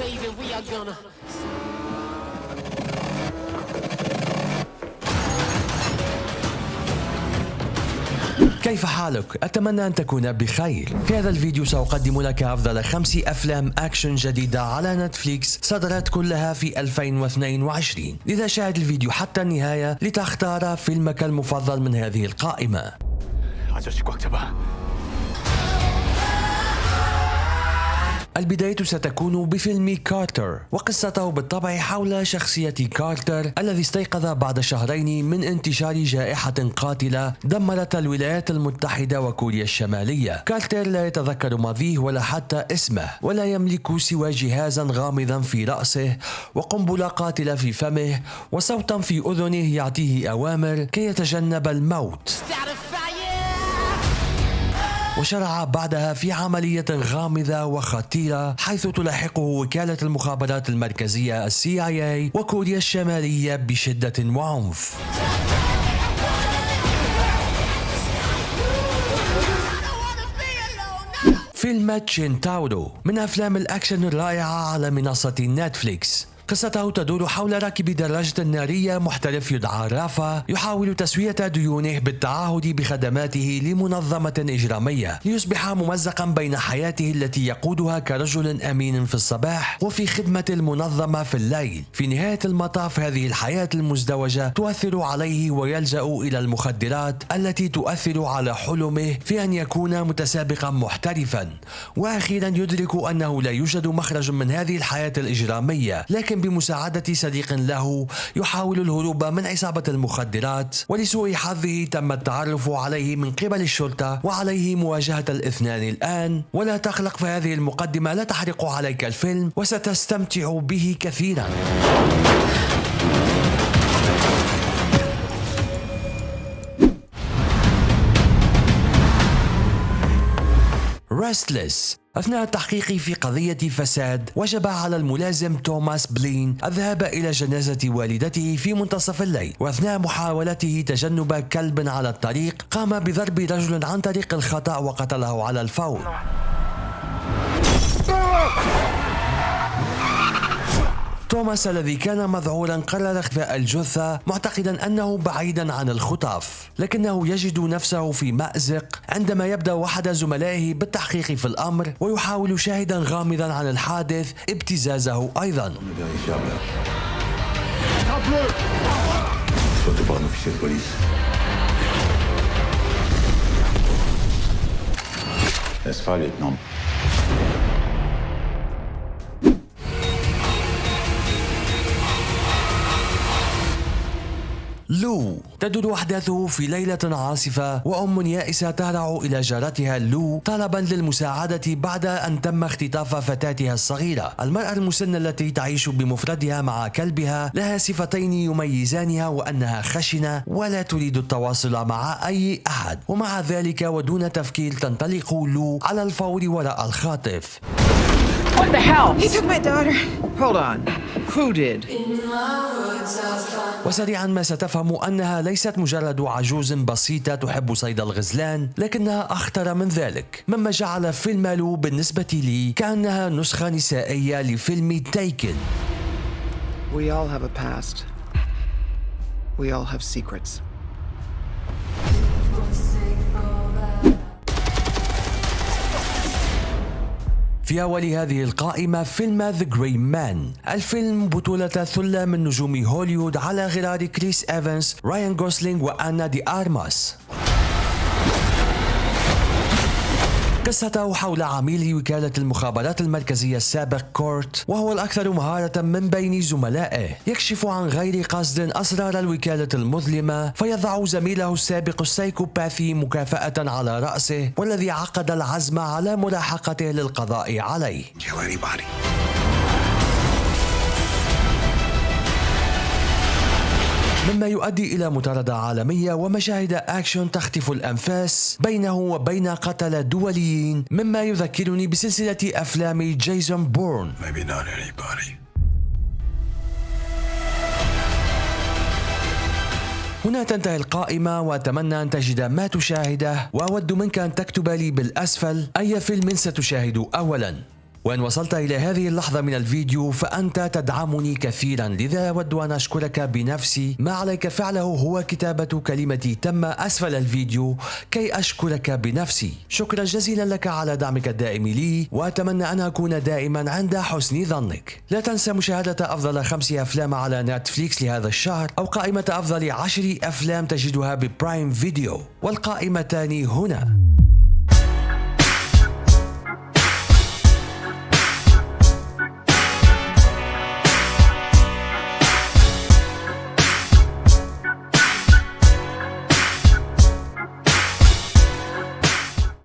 saving, we are gonna. كيف حالك؟ أتمنى أن تكون بخير. في هذا الفيديو سأقدم لك أفضل 5 أفلام أكشن جديدة على نتفليكس صدرت كلها في 2022. لذا شاهد الفيديو حتى النهاية لتختار فيلمك المفضل من هذه القائمة. 아저씨 꽉 잡아. البداية ستكون بفيلم كارتر، وقصته بالطبع حول شخصية كارتر الذي استيقظ بعد شهرين من انتشار جائحة قاتلة دمرت الولايات المتحدة وكوريا الشمالية. كارتر لا يتذكر ماضيه ولا حتى اسمه، ولا يملك سوى جهازا غامضا في رأسه وقنبلة قاتلة في فمه وصوتا في أذنه يعطيه أوامر كي يتجنب الموت. وشرع بعدها في عملية غامضة وخطيرة حيث تلاحقه وكالة المخابرات المركزية CIA وكوريا الشمالية بشدة وعنف. فيلم تشينتاورو من أفلام الأكشن الرائعة على منصة نتفليكس. قصته تدور حول راكب دراجة نارية محترف يدعى رافا يحاول تسوية ديونه بالتعهد بخدماته لمنظمة إجرامية ليصبح ممزقا بين حياته التي يقودها كرجل أمين في الصباح وفي خدمة المنظمة في الليل. في نهاية المطاف هذه الحياة المزدوجة تؤثر عليه ويلجأ إلى المخدرات التي تؤثر على حلمه في أن يكون متسابقا محترفا، وأخيرا يدرك أنه لا يوجد مخرج من هذه الحياة الإجرامية، لكن بمساعدة صديق له يحاول الهروب من عصابة المخدرات، ولسوء حظه تم التعرف عليه من قبل الشرطة وعليه مواجهة الاثنان الآن. ولا تقلق، فهذه المقدمة لا تحرق عليك الفيلم وستستمتع به كثيرا. Restless. أثناء التحقيق في قضية فساد وجب على الملازم توماس بلين الذهاب إلى جنازة والدته في منتصف الليل، وأثناء محاولته تجنب كلب على الطريق قام بضرب رجل عن طريق الخطأ وقتله على الفور. توماس الذي كان مذعورا قرر اختفاء الجثة معتقدا أنه بعيدا عن الخطاف، لكنه يجد نفسه في مأزق عندما يبدأ أحد زملائه بالتحقيق في الأمر ويحاول شاهدا غامضا عن الحادث ابتزازه أيضا. لو تدور أحداثه في ليلة عاصفة، وأم يائسة تهرع إلى جارتها لو طلبا للمساعدة بعد أن تم اختطاف فتاتها الصغيرة. المرأة المسنة التي تعيش بمفردها مع كلبها لها صفتين يميزانها، وأنها خشنة ولا تريد التواصل مع أي أحد، ومع ذلك ودون تفكير تنطلق لو على الفور وراء الخاطف. What the hell? He took my daughter. Hold on. Who did? وسريعا ما ستفهم أنها ليست مجرد عجوز بسيطة تحب صيد الغزلان، لكنها أخطر من ذلك، مما جعل فيلم لو بالنسبة لي كأنها نسخة نسائية لفيلم تايكن. We all have a past. We all have secrets. في أول هذه القائمة فيلم The Gray Man. الفيلم بطولة ثلة من نجوم هوليوود على غرار كريس إيفانس، رايان غوسلينغ وأنا دي أرماس. قصته حول عميل وكالة المخابرات المركزية السابق كورت، وهو الأكثر مهارة من بين زملائه. يكشف عن غير قصد أسرار الوكالة المظلمة، فيضع زميله السابق السايكوباثي مكافأة على رأسه، والذي عقد العزم على ملاحقته للقضاء عليه. مما يؤدي إلى مطاردة عالمية ومشاهد أكشن تخطف الأنفاس بينه وبين قتلة دوليين، مما يذكرني بسلسلة أفلام جيسون بورن. هنا تنتهي القائمة، وأتمنى أن تجد ما تشاهده، وأود منك أن تكتب لي بالأسفل أي فيلم ستشاهد أولا. وإن وصلت إلى هذه اللحظة من الفيديو فأنت تدعمني كثيرا، لذا أود أن أشكرك بنفسي. ما عليك فعله هو كتابة كلمتي تم أسفل الفيديو كي أشكرك بنفسي. شكرا جزيلا لك على دعمك الدائم لي، وأتمنى أن أكون دائما عند حسن ظنك. لا تنسى مشاهدة أفضل 5 أفلام على نتفليكس لهذا الشهر، أو قائمة أفضل 10 أفلام تجدها ببرايم فيديو، والقائمتان هنا.